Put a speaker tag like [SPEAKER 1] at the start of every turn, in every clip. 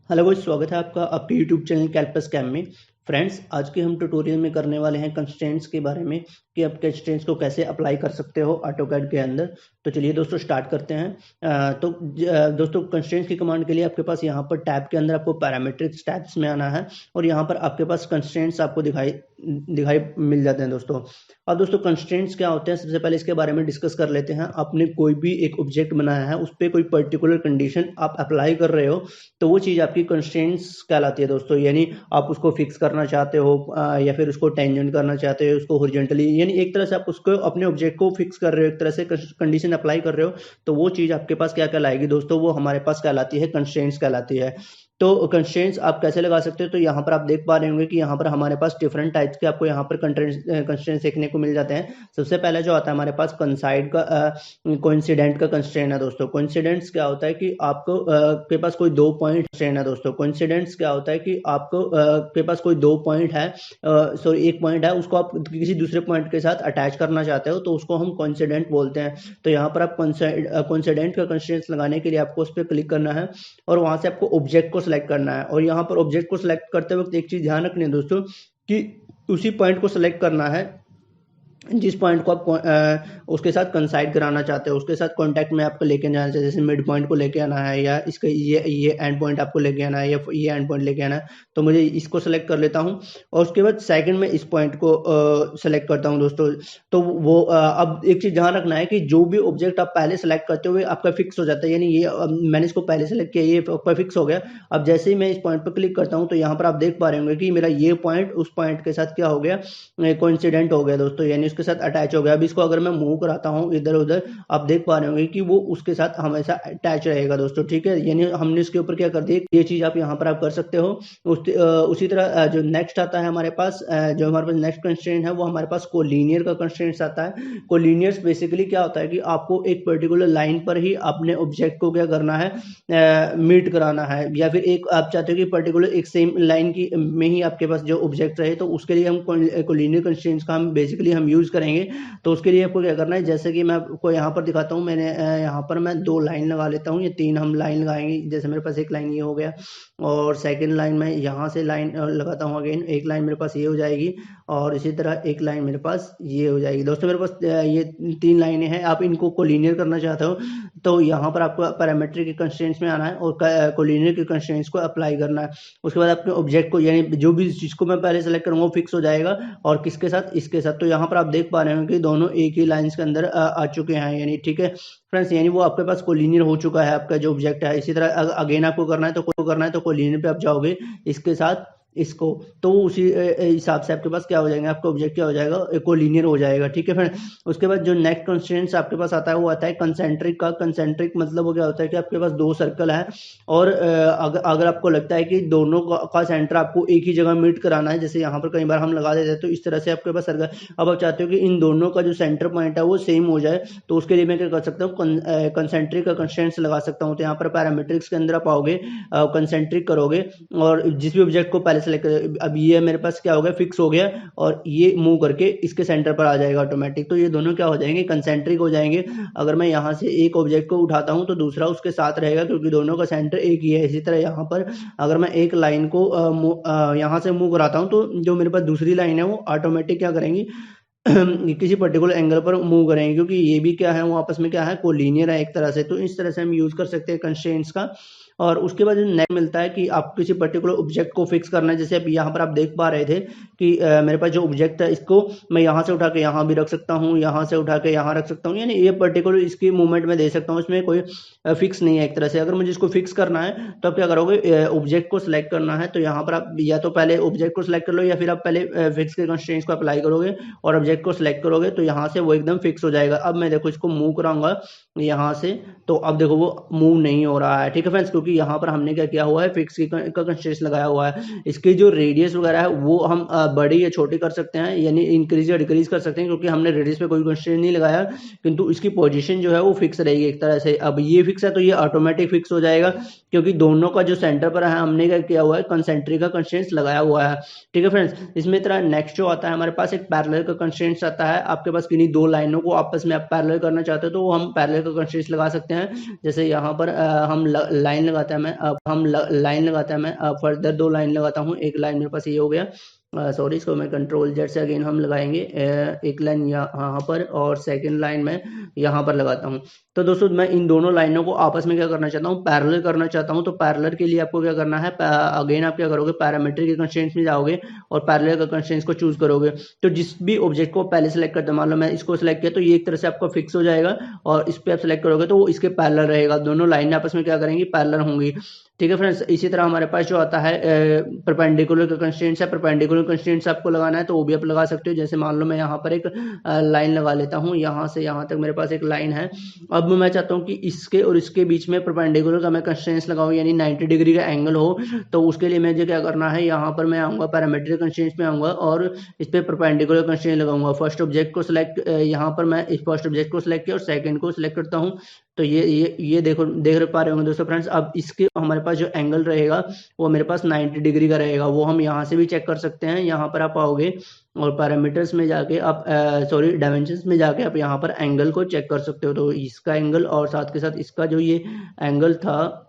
[SPEAKER 1] Hello guys, स्वागत है आपका आपके यूट्यूब चैनल कैल्पस कैम में। फ्रेंड्स, आज के हम ट्यूटोरियल में करने वाले हैं कंस्ट्रेंट्स के बारे में कि आप कंस्ट्रेंट्स को कैसे अप्लाई कर सकते हो ऑटोकैड के अंदर। तो चलिए दोस्तों स्टार्ट करते हैं। दोस्तों कंस्ट्रेंट्स की कमांड के लिए आपके पास यहाँ पर टैब के अंदर आपको पैरामीट्रिक्स टैब्स में आना है और यहाँ पर आपके पास कंस्ट्रेंट्स आपको दिखाई दिखाई मिल जाते हैं दोस्तों। अब दोस्तों कंस्ट्रेंट्स क्या होते हैं, सबसे पहले इसके बारे में डिस्कस कर लेते हैं। आपने कोई भी एक ऑब्जेक्ट बनाया है, उस पर कोई पर्टिकुलर कंडीशन आप अप्लाई कर रहे हो तो वो चीज़ आपकी कंस्ट्रेंट्स कहलाती है दोस्तों। यानी आप उसको फिक्स करना चाहते हो या फिर उसको टेंजेंट करना चाहते हो, उसको हॉरिजॉन्टली, यानी एक तरह से आप उसको अपने ऑब्जेक्ट को फिक्स कर रहे हो, एक तरह से कंडीशन अप्लाई कर रहे हो, तो वो चीज़ आपके पास क्या कहलाएगी दोस्तों, वो हमारे पास कहलाती है कंस्ट्रेंट्स कहलाती है। तो कंस्ट्रेंट्स आप कैसे लगा सकते हो, तो यहाँ पर आप देख पा रहे होंगे कि यहाँ पर हमारे पास डिफरेंट टाइप्स के आपको यहाँ पर कंस्ट्रेंट्स देखने को मिल जाते हैं। सबसे पहले जो आता है हमारे पास कंसाइड का कोइंसिडेंट का कंस्ट्रेंट है दोस्तों। कोइंसिडेंट्स क्या होता है कि आपको के पास कोई 2 पॉइंट कंस्ट्रेंट है दोस्तों। कोइंसिडेंट्स क्या होता है कि आपको के पास कोई 2 पॉइंट है, सॉरी 1 पॉइंट है, उसको आप किसी दूसरे पॉइंट के साथ अटैच करना चाहते हो तो उसको हम कोइंसिडेंट बोलते हैं। तो यहाँ पर आप कोइंसिडेंट का कंस्ट्रेंट्स लगाने के लिए आपको उस पर क्लिक करना है और वहां से आपको ऑब्जेक्ट को सिलेक्ट करना है। और यहाँ पर ऑब्जेक्ट को सिलेक्ट करते वक्त एक चीज ध्यान रखनी है दोस्तों कि उसी पॉइंट को सिलेक्ट करना है जिस पॉइंट को आप उसके साथ कंसाइड कराना चाहते हो, उसके साथ कांटेक्ट में आपको लेके जाना चाहिए। जैसे मिड पॉइंट को लेके आना है या इसका ये एंड पॉइंट आपको लेके आना है या ये एंड पॉइंट लेके आना है, तो मुझे इसको सेलेक्ट कर लेता हूँ और उसके बाद सेकंड में इस पॉइंट को सेलेक्ट करता हूँ दोस्तों। तो वो अब एक चीज ध्यान रखना है कि जो भी ऑब्जेक्ट आप पहले सेलेक्ट करते हो आपका फिक्स हो जाता है। यानी ये मैंने इसको पहले सेलेक्ट किया, ये आपका फिक्स हो गया। अब जैसे ही मैं इस पॉइंट पर क्लिक करता हूँ तो यहाँ पर आप देख पा रहे होंगे कि मेरा ये पॉइंट उस पॉइंट के साथ क्या हो गया, कोइंसिडेंट हो गया दोस्तों, यानी उसके साथ अटैच हो गया। अब इसको अगर मैं मूव कराता हूँ इधर उधर, आप देख पा रहे होंगे कि वो उसके साथ हमेशा अटैच रहेगा दोस्तों, ठीक है। यानी हमने इसके ऊपर क्या कर दिया, ये चीज आप यहाँ पर आप कर सकते हो। उसी तरह जो नेक्स्ट आता है हमारे पास, जो हमारे पास नेक्स्ट कंस्ट्रेंट है वो हमारे पास कोलिनियर का कंस्ट्रेंट आता है। कोलिनियर्स बेसिकली क्या होता है कि आपको एक पर्टिकुलर लाइन पर ही अपने ऑब्जेक्ट को क्या करना है, मीट कराना है, या फिर एक आप चाहते हो कि पर्टिकुलर एक सेम लाइन की में ही आपके पास जो ऑब्जेक्ट रहे, तो उसके लिए हम कोलिनियर कंस्ट्रेंट्स का हम बेसिकली हम यूज करेंगे। तो उसके लिए आपको क्या करना है, जैसे कि मैं आपको यहाँ पर दिखाता हूँ, मैंने यहाँ पर मैं 2 लाइन लगा लेता हूँ, ये 3 हम लाइन लगाएंगे। जैसे मेरे पास एक लाइन ये हो गया और सेकंड लाइन में यहाँ से लाइन लगाता हूँ, अगेन एक लाइन मेरे पास ये हो जाएगी और इसी तरह एक लाइन मेरे पास ये हो जाएगी दोस्तों। मेरे पास ये 3 लाइनें हैं। आप इनको कोलिनियर करना चाहते हो तो यहाँ पर आपको पैरामीट्रिक के कंस्ट्रेंट्स में आना है और कोलिनियर के कंस्ट्रेंट्स को अप्लाई करना है। उसके बाद अपने ऑब्जेक्ट को, यानी जो भी जिसको मैं पहले सेलेक्ट करूंगा वो फिक्स हो जाएगा और किसके साथ, इसके साथ। तो यहाँ पर आप देख पा रहे हो कि दोनों एक ही लाइंस के अंदर आ चुके हैं, यानी ठीक है फ्रेंड्स, यानी वो आपके पास कोलिनियर हो चुका है आपका जो ऑब्जेक्ट है। इसी तरह अगेन आपको करना है तो कोलिनियर पे आप जाओगे इसके साथ इसको, तो उसी हिसाब से आपके पास क्या हो जाएगा, आपका ऑब्जेक्ट क्या हो जाएगा, कोलिनियर हो जाएगा, ठीक है फ्रेंड। उसके बाद जो नेक्स्ट कंस्ट्रेंट्स आपके पास आता है वो आता है कंसेंट्रिक का। कंसेंट्रिक मतलब वो क्या होता है कि आपके पास 2 सर्कल है और अगर आपको लगता है कि दोनों का सेंटर आपको एक ही जगह मीट कराना है, जैसे यहाँ पर कई बार हम लगा देते हैं, तो इस तरह से आपके पास सर्कल, अब आप चाहते हो कि इन दोनों का जो सेंटर पॉइंट है वो सेम हो जाए, तो उसके लिए मैं क्या कर सकता हूँ, कंसेंट्रिक का कंस्ट्रेंट्स लगा सकता हूँ। तो यहाँ पर पैरामीट्रिक्स के अंदर आप आओगे, कंसेंट्रिक करोगे और जिस भी ऑब्जेक्ट को पहले सेलेक्ट, अब ये मेरे पास क्या हो गया, फिक्स हो गया और ये मूव करके इसके सेंटर पर आ जाएगा ऑटोमेटिक। तो ये दोनों क्या हो जाएंगे, कंसेंट्रिक हो जाएंगे। अगर मैं यहाँ से एक ऑब्जेक्ट को उठाता हूँ तो दूसरा उसके साथ रहेगा क्योंकि दोनों का सेंटर एक ही है। इसी तरह यहाँ पर अगर मैं एक लाइन को यहाँ से मूव कराता हूँ तो जो मेरे पास दूसरी लाइन है वो ऑटोमेटिक क्या करेंगी, किसी पर्टिकुलर एंगल पर मूव करेंगे, क्योंकि ये भी क्या है, वो आपस में क्या है, कोलिनियर है एक तरह से। तो इस तरह से हम यूज कर सकते हैं कंस्ट्रेंट्स का। और उसके बाद जो नेक्स्ट मिलता है कि आप किसी पर्टिकुलर ऑब्जेक्ट को फिक्स करना है। जैसे अब यहाँ पर आप देख पा रहे थे कि मेरे पास जो ऑब्जेक्ट है इसको मैं यहाँ से उठा के यहाँ भी रख सकता हूँ, यहाँ से उठा के यहाँ रख सकता हूँ, यानी ये पर्टिकुलर इसकी मूवमेंट में दे सकता हूँ, इसमें कोई फिक्स नहीं है एक तरह से। अगर मुझे इसको फिक्स करना है तो आप क्या करोगे, ऑब्जेक्ट को सिलेक्ट करना है, तो यहाँ पर आप या तो पहले ऑब्जेक्ट को सिलेक्ट कर लो या फिर आप पहले फिक्स के कंस्ट्रेंट्स को अप्लाई करोगे और ऑब्जेक्ट को सिलेक्ट करोगे, तो यहाँ से वो एकदम फिक्स हो जाएगा। अब मैं देखो इसको मूव कराऊंगा यहाँ से, तो अब देखो वो मूव नहीं हो रहा है, ठीक है फ्रेंड्स, क्योंकि यहाँ पर हमने क्या किया हुआ है, फिक्स का कंस्ट्रेंट्स लगाया हुआ है। इसकी जो रेडियस वगैरह है वो हम बड़ी या छोटी कर सकते हैं, यानी इंक्रीज या डिक्रीज कर सकते हैं, क्योंकि हमने रेडियस पे कोई कंस्ट्रेंट नहीं लगाया, किंतु इसकी पोजीशन जो है वो फिक्स रहेगी एक तरह से। अब ये फिक्स है तो ये ऑटोमेटिक फिक्स हो जाएगा, क्योंकि दोनों का जो सेंटर पर है हमने क्या किया हुआ है, कंसेंट्रिक का कंस्ट्रेंट्स लगाया हुआ है, ठीक है फ्रेंड्स। इसमें तरह नेक्स्ट जो आता है हमारे पास एक पैरेलल का कंस्ट्रेंट्स आता है। आपके पास किन्हीं 2 लाइनों को आपस में आप पैरेलल करना चाहते हो तो हम पैरेलल का कंस्ट्रेंट्स लगा सकते हैं। जैसे यहाँ पर हम लाइन लगाता है मैं, अब हम लाइन लगाता है मैं, अब फर्दर 2 लाइन लगाता हूँ। एक लाइन मेरे पास ये हो गया, सॉरी इसको मैं कंट्रोल जेड से अगेन हम लगाएंगे, एक लाइन यहाँ पर और सेकंड लाइन मैं यहाँ पर लगाता हूँ। तो दोस्तों मैं इन दोनों लाइनों को आपस में क्या करना चाहता हूँ, पैरेलल करना चाहता हूँ। तो पैरेलल के लिए आपको क्या करना है, अगेन आप क्या करोगे, पैरामीटर के कंस्ट्रेंट्स में जाओगे और पैरेलल के कंस्ट्रेंट्स को चूज करोगे। तो जिस भी ऑब्जेक्ट को पहले सेलेक्ट करते हैं, मान लो मैं इसको सेलेक्ट किया, तो ये एक तरह से आपका फिक्स हो जाएगा और इस पर आप सेलेक्ट करोगे तो वो इसके पैरेलल रहेगा, दोनों लाइनें आपस में क्या करेंगी, पैरेलल होंगी। ठीक है फ्रेंड्स, इसी तरह हमारे पास जो आता है परपेंडिकुलर का कंस्ट्रेंट्स है, परपेंडिकुलर कंस्ट्रेंट्स आपको लगाना है तो वो भी आप लगा सकते हो। जैसे मान लो मैं यहाँ पर एक लाइन लगा लेता हूँ, यहाँ से यहाँ तक मेरे पास एक लाइन है। अब मैं चाहता हूँ कि इसके और इसके बीच में परपेंडिकुलर का मैं कंस्ट्रेंट्स लगाऊं, यानी 90 डिग्री का एंगल हो। तो उसके लिए मुझे क्या करना है, यहाँ पर मैं आऊँगा पैरामीट्रिक कंस्ट्रेंट्स में आऊँगा और इस पर परपेंडिकुलर कंस्ट्रेंट लगाऊंगा। फर्स्ट ऑब्जेक्ट को सिलेक्ट, यहाँ पर मैं इस फर्स्ट ऑब्जेक्ट को सिलेक्ट किया और सेकंड को सिलेक्ट करता हूँ। तो ये देखो, देख पा रहे होंगे दोस्तों फ्रेंड्स। अब इसके हमारे पास जो एंगल रहेगा वो मेरे पास 90 डिग्री का रहेगा, वो हम यहाँ से भी चेक कर सकते हैं। यहाँ पर आप आओगे और पैरामीटर्स में जाके आप सॉरी डायमेंशंस में जाके आप यहाँ पर एंगल को चेक कर सकते हो। तो इसका एंगल और साथ के साथ इसका जो ये एंगल था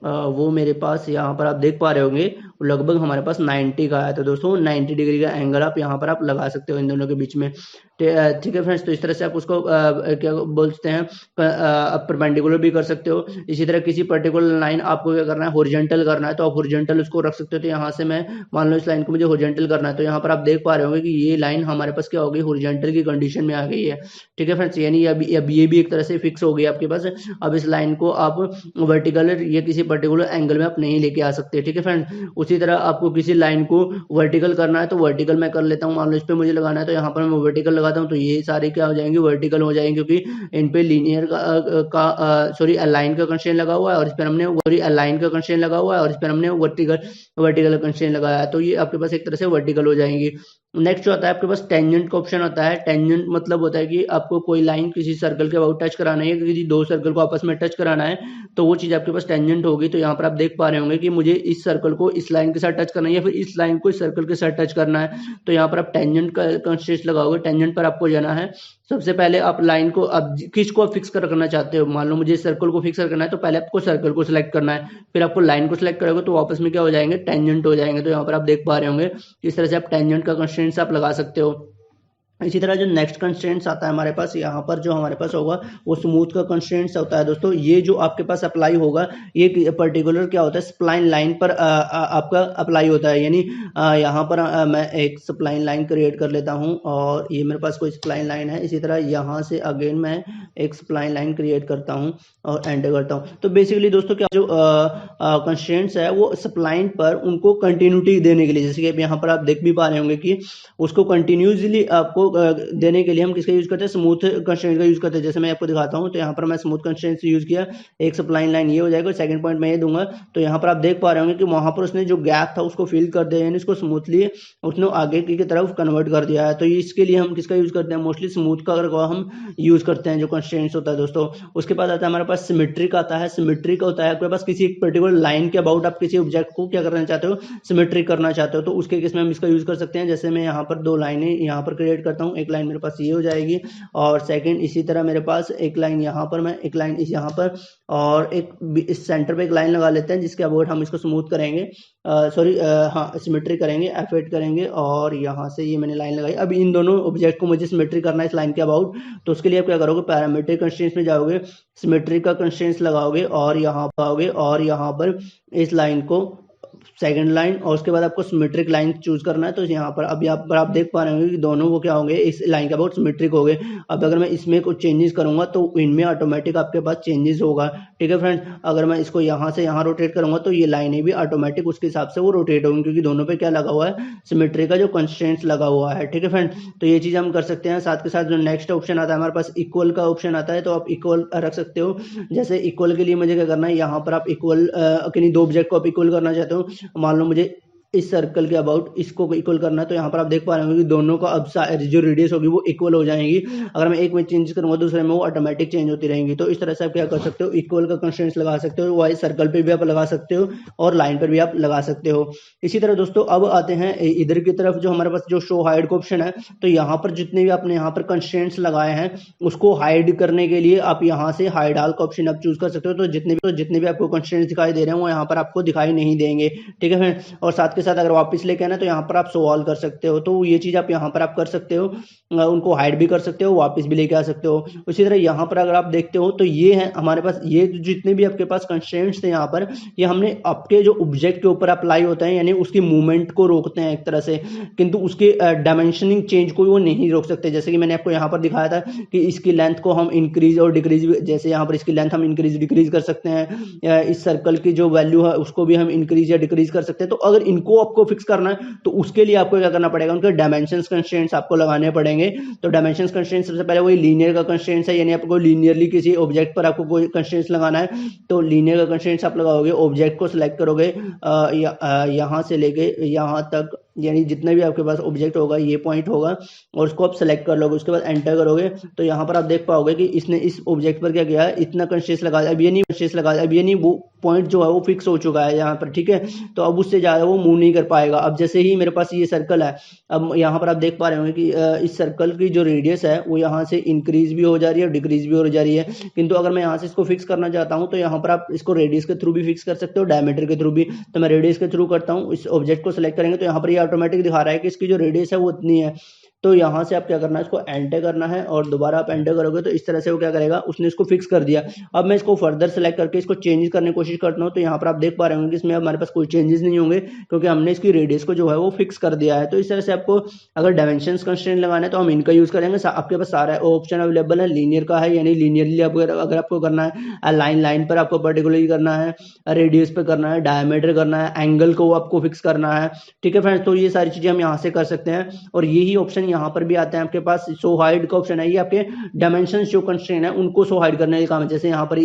[SPEAKER 1] वो मेरे पास यहाँ पर आप देख पा रहे होंगे लगभग हमारे पास 90 का है। तो दोस्तों 90 डिग्री का एंगल आप यहाँ पर आप लगा सकते हो इन दोनों के बीच में। ठीक है फ्रेंड्स, तो इस तरह से आप उसको क्या बोलते हैं, आप परपेंडिकुलर भी कर सकते हो। इसी तरह किसी पर्टिकुलर लाइन आपको क्या करना है, हॉरिजॉन्टल करना है, तो आप हॉरिजॉन्टल उसको रख सकते हो। तो यहाँ से मैं मान लो इस लाइन को मुझे हॉरिजॉन्टल करना है, तो यहाँ पर आप देख पा रहे होंगे कि ये लाइन हमारे पास क्या हो गई, हॉरिजॉन्टल की कंडीशन में आ गई है। ठीक है फ्रेंड्स, यानी अब ये भी एक तरह से फिक्स हो गई आपके पास। अब इस लाइन को आप वर्टिकल या किसी पर्टिकुलर एंगल में आप नहीं लेके आ सकते। ठीक है फ्रेंड्स, उसी तरह आपको किसी लाइन को वर्टिकल करना है तो वर्टिकल मैं कर लेता हूँ। मान लो इस पे मुझे लगाना है तो यहाँ पर मैं वर्टिकल लगाता हूँ, तो ये सारे क्या हो जाएंगे, वर्टिकल हो जाएंगे, क्योंकि इन पे लीनियर का सॉरी अलाइन का कंस्ट्रेंट लगा हुआ है और इस पर हमने अलाइन का कंस्ट्रेंट लगा हुआ है और इस पर हमने वर्टिकल कंस्ट्रेंट लगाया है। तो ये आपके पास एक तरह से वर्टिकल हो जाएंगी। नेक्स्ट जो आता है आपके पास टेंजेंट का ऑप्शन आता है। टेंजेंट मतलब होता है कि आपको कोई लाइन किसी सर्कल के अबाउट टच कराना है, किसी दो सर्कल को आपस में टच कराना है, तो वो चीज आपके पास टेंजेंट होगी। तो यहाँ पर आप देख पा रहे होंगे कि मुझे इस सर्कल को इस लाइन के साथ टच करना है या फिर इस लाइन को इस सर्कल के साथ टच करना है। तो यहाँ पर आप टेंजेंट का कंस्ट्रेंट लगाओगे। टेंजेंट पर आपको जाना है, सबसे पहले आप लाइन को, अब किसको आप फिक्स करना चाहते हो, मान लो मुझे सर्कल को फिक्स करना है तो पहले आपको सर्कल को सिलेक्ट करना है, फिर आपको लाइन को सिलेक्ट करोगे तो वापस में क्या हो जाएंगे, टेंजेंट हो जाएंगे। तो यहाँ पर आप देख पा रहे होंगे इस तरह से आप टेंजेंट का कंस्ट्रेंट्स आप लगा सकते हो। इसी तरह जो नेक्स्ट कंस्ट्रेंट्स आता है हमारे पास, यहाँ पर जो हमारे पास होगा वो स्मूथ का कंस्ट्रेंट्स होता है। दोस्तों ये जो आपके पास अप्लाई होगा, ये पर्टिकुलर क्या होता है, स्प्लाइन लाइन पर आपका अप्लाई होता है। यानी यहाँ पर मैं एक स्प्लाइन लाइन क्रिएट कर लेता हूँ और ये मेरे पास कोई स्प्लाइन लाइन है। इसी तरह यहाँ से अगेन मैं एक स्प्लाइन लाइन क्रिएट करता हूँ और एंटर करता हूँ। तो बेसिकली दोस्तों क्या जो कंस्ट्रेंट्स है वो स्प्लाइन पर उनको कंटिन्यूटी देने के लिए, जैसे कि यहाँ पर आप देख भी पा रहे होंगे कि उसको कंटिन्यूसली आपको देने के लिए हम किसका यूज करते हैं, स्मूथ कंस्ट्रेंट का यूज करते हैं। जैसे मैं आपको दिखाता हूं, तो यहाँ पर मैं स्मूथ कंस्ट्रेंट यूज किया, एक सप्लाइन लाइन ये हो जाएगा, सेकंड पॉइंट मैं ये दूंगा। तो यहाँ पर आप देख पा रहे होंगे कि वहां पर उसने जो गैप था उसको फिल कर दिया, यानी इसको स्मूथली उसने आगे की तरफ कन्वर्ट कर दिया है। तो इसके लिए हम किसका यूज करते हैं, मोस्टली स्मूथ का हम यूज करते हैं जो कंस्ट्रेंट्स होता है दोस्तों। उसके बाद आता है हमारे पास सिमेट्रिक आता है। सिमेट्रिक होता है आपके पास किसी एक पर्टिकुलर लाइन के अबाउट आप किसी ऑब्जेक्ट को क्या करना चाहते हो, सिमेट्रिक करना चाहते हो, तो उसके केस में हम इसका यूज कर सकते हैं। जैसे मैं यहाँ पर दो लाइनें यहाँ पर क्रिएट करता हूँ, एक लाइन मेरे पास ये हो जाएगी और सेकंड इसी तरह मेरे पास एक लाइन यहाँ पर, मैं एक लाइन इस यहाँ पर और एक इस सेंटर पे एक लाइन लगा लेते हैं जिसके अबाउट हम इसको स्मूथ करेंगे, सॉरी हाँ सिमेट्रिक करेंगे, F8 करेंगे और यहाँ से ये मैंने लाइन लगाई। अब इन दोनों ऑब्जेक्ट को मुझे सिमेट्रिक करना है इस लाइन के अबाउट, तो उसके लिए आप क्या करोगे, पैरामीट्रिक कंस्ट्रेंट्स में जाओगे, सिमेट्रिक का कंस्ट्रेंट्स लगाओगे और यहाँ पर आओगे और यहाँ पर इस लाइन को सेकंड लाइन और उसके बाद आपको सिमेट्रिक लाइन चूज करना है। तो यहाँ पर अब यहाँ पर आप देख पा रहे होंगे कि दोनों वो क्या होंगे, इस लाइन के अबाउट सिमेट्रिक हो गए। अब अगर मैं इसमें कुछ चेंजेस करूंगा तो इनमें ऑटोमेटिक आपके पास चेंजेस होगा। ठीक है फ्रेंड्स, अगर मैं इसको यहाँ से यहाँ रोटेट करूंगा तो ये लाइनें भी ऑटोमेटिक उसके हिसाब से वो रोटेट होंगी, क्योंकि दोनों पे क्या लगा हुआ है, सिमेट्रिक का जो कंस्ट्रेंट्स लगा हुआ है। ठीक है फ्रेंड, तो ये चीज हम कर सकते हैं। साथ के साथ जो नेक्स्ट ऑप्शन आता है हमारे पास, इक्वल का ऑप्शन आता है, तो आप इक्वल रख सकते हो। जैसे इक्वल के लिए मुझे क्या करना है, यहाँ पर आप इक्वल किन्हीं दो ऑब्जेक्ट को आप इक्वल करना चाहते हो, मान लो मुझे इस सर्कल के अबाउट इसको इक्वल करना है। तो यहाँ पर आप देख पा रहे होंगे कि दोनों का अब जो रेडियस होगी वो इक्वल हो जाएंगी। अगर मैं एक में चेंज करूंगा दूसरे में वो ऑटोमेटिक चेंज होती रहेंगी। तो इस तरह से आप क्या कर सकते हो, इक्वल का कंस्ट्रेंट्स लगा सकते हो, वाई सर्कल पे भी आप लगा सकते हो और लाइन पर भी आप लगा सकते हो। इसी तरह दोस्तों अब आते हैं इधर की तरफ, जो हमारे पास जो शो हाइड का ऑप्शन है। तो यहाँ पर जितने भी आपने यहाँ पर कंस्ट्रेंट्स लगाए हैं उसको हाइड करने के लिए आप यहाँ से हाइड ऑल का ऑप्शन आप चूज कर सकते हो। तो जितने भी आपको कंस्ट्रेंट्स दिखाई दे रहे हैं वो यहाँ पर आपको दिखाई नहीं देंगे, ठीक है फ्रेंड। और साथ के साथ अगर वापस लेके आना तो यहाँ पर आप शो ऑल कर सकते हो। तो ये चीज आप यहाँ पर आप कर सकते हो, उनको हाइड भी कर सकते हो, वापस भी लेके आ सकते हो। उसी तरह यहाँ पर अगर आप देखते हो तो ये है हमारे पास, ये जितने भी आपके पास कंस्ट्रेंट्स थे यहाँ पर, ये हमने आपके जो ऑब्जेक्ट के ऊपर अप्लाई होते हैं, यानी उसकी मूवमेंट को रोकते हैं एक तरह से, किंतु उसके डायमेंशनिंग चेंज को वो नहीं रोक सकते। जैसे कि मैंने आपको यहाँ पर दिखाया था कि इसकी लेंथ को हम इंक्रीज और डिक्रीज, जैसे यहाँ पर इसकी लेंथ हम इंक्रीज डिक्रीज कर सकते हैं, इस सर्कल की जो वैल्यू है उसको भी हम इंक्रीज या डिक्रीज कर सकते हैं। तो अगर इनको आपको फिक्स करना है तो उसके लिए आपको क्या करना पड़ेगा, उनके डायमेंशंस कंस्ट्रेंट्स आपको लगाने पड़ेंगे। तो डायमेंशंस कंस्ट्रेंट्स सबसे पहले वही लीनियर का कंस्ट्रेंट्स है, यानी आपको लीनियरली किसी ऑब्जेक्ट पर आपको कोई कंस्ट्रेंट्स लगाना है। तो लीनियर का कंस्ट्रेंट्स आप लगाओगे, ऑब्जेक्ट को सिलेक्ट करोगे यहाँ से लेके यहाँ तक, यानी जितना भी आपके पास ऑब्जेक्ट होगा ये पॉइंट होगा और उसको आप सेलेक्ट कर लोगे। उसके बाद एंटर करोगे तो यहाँ पर आप देख पाओगे कि इसने इस ऑब्जेक्ट पर क्या किया है, इतना कंस्ट्रेंट्स लगा दिया। अब ये नहीं वो पॉइंट जो है वो फिक्स हो चुका है यहाँ पर, ठीक है। तो अब उससे ज़्यादा वो मूव नहीं कर पाएगा। अब जैसे ही मेरे पास ये सर्कल है, अब यहाँ पर आप देख पा रहे होंगे कि इस सर्कल की जो रेडियस है वो यहाँ से इंक्रीज भी हो जा रही है और डिक्रीज भी हो जा रही है। किंतु अगर मैं यहाँ से इसको फिक्स करना चाहता हूँ तो यहाँ पर आप इसको रेडियस के थ्रू भी फिक्स कर सकते हो, डायमीटर के थ्रू भी। तो मैं रेडियस के थ्रू करता हूँ, इस ऑब्जेक्ट को सिलेक्ट करेंगे तो यहाँ पर ये ऑटोमेटिक दिखा रहा है कि इसकी जो रेडियस है वो इतनी है। तो यहाँ से आप क्या करना है, इसको एंटर करना है और दोबारा आप एंटर करोगे तो इस तरह से वो क्या करेगा, उसने इसको फिक्स कर दिया। अब मैं इसको फर्दर सेलेक्ट करके इसको चेंज करने की कोशिश करता हूँ तो यहाँ पर आप देख पा रहे होंगे कि इसमें हमारे पास कोई चेंजेस नहीं होंगे क्योंकि हमने इसकी रेडियस को जो है वो फिक्स कर दिया है। तो इस तरह से आपको अगर डायमेंशंस कंस्ट्रेंट लगाना है तो हम इनका यूज करेंगे। आपके पास सारा ऑप्शन अवेलेबल है, लीनियर का है यानी लीनियरली अगर आपको करना है, लाइन पर आपको पर्टिकुलरली करना है, रेडियस पे करना है, डायमीटर करना है, एंगल को आपको फिक्स करना है, ठीक है फ्रेंड्स। तो ये सारी चीजें हम यहाँ से कर सकते हैं और यही ऑप्शन यहाँ पर भी आते हैं। आपके पास शो हाइड का ऑप्शन है, ये आपके डायमेंशन जो कंस्ट्रेंट है उनको शो हाइड करने का काम है। जैसे यहाँ पर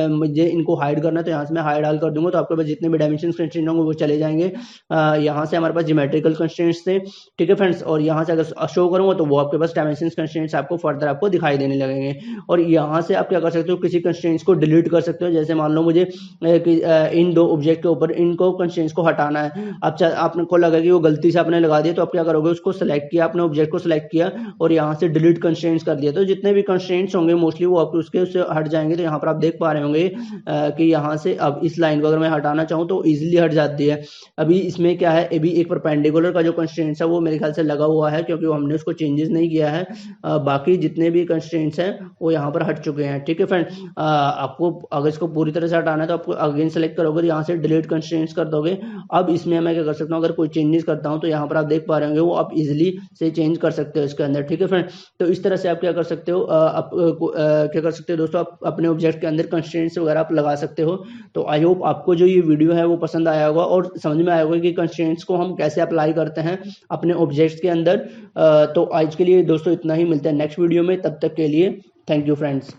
[SPEAKER 1] मुझे इनको हाइड करना है तो यहाँ से मैं हाइड ऑल कर दूंगा तो आपके पास जितने भी डायमेंशन कंस्ट्रेंट होंगे वो चले जाएंगे। यहाँ से हमारे पास ज्योमेट्रिकल कंस्ट्रेंट्स थे, ठीक है फ्रेंड्स। और यहाँ से अगर शो करूंगा तो वो आपके पास डायमेंशन कंस्ट्रेंट्स आपको फर्दर आपको दिखाई देने लगेंगे। और यहाँ से आप क्या कर सकते हो, किसी कंस्ट्रेंट्स को डिलीट कर सकते हो। जैसे मान लो मुझे इन दो ऑब्जेक्ट के ऊपर इनको कंस्ट्रेंट्स को हटाना है, अब आपको लगा कि वो गलती से आपने लगा दिया तो आप क्या करोगे, उसको सेलेक्ट किया, आपने ऑब्जेक्ट को सेलेक्ट किया और यहाँ से डिलीट कंस्ट्रेंट्स कर दिया। तो जितने भी कंस्ट्रेंट्स होंगे मोस्टली वो आपके उससे हट जाएंगे। तो यहाँ पर आप देख पा रहे होंगे कि यहाँ से अब इस लाइन को अगर मैं हटाना चाहूँ तो इजीली हट जाती है। अभी इसमें क्या है, अभी एक परपेंडिकुलर का जो कंस्ट्रेंट्स है वो मेरे ख्याल से लगा हुआ है क्योंकि हमने उसको चेंजेस नहीं किया है। बाकी जितने भी कंस्ट्रेंट्स हैं वो यहाँ पर हट चुके हैं, ठीक है फ्रेंड। आपको अगर इसको पूरी तरह से हटाना है तो आपको अगेन सेलेक्ट करोगे, यहाँ से डिलीट कंस्ट्रेंट्स कर दोगे। अब इसमें मैं क्या कर सकता हूँ, अगर कोई चेंजेस करता हूँ तो यहाँ पर आप देख पा रहे होंगे वो आप इजिली से चेंज कर सकते हो इसके अंदर, ठीक है फ्रेंड। तो इस तरह से आप क्या कर सकते हो, क्या कर सकते हो दोस्तों, आप अपने ऑब्जेक्ट के अंदर कंस्ट्रेंट्स वगैरह आप लगा सकते हो। तो आई होप आपको जो ये वीडियो है वो पसंद आया होगा और समझ में आया होगा कि कंस्ट्रेंट्स को हम कैसे अप्लाई करते हैं अपने ऑब्जेक्ट्स के अंदर। तो आज के लिए दोस्तों इतना ही, मिलते हैं नेक्स्ट वीडियो में, तब तक के लिए थैंक यू फ्रेंड्स।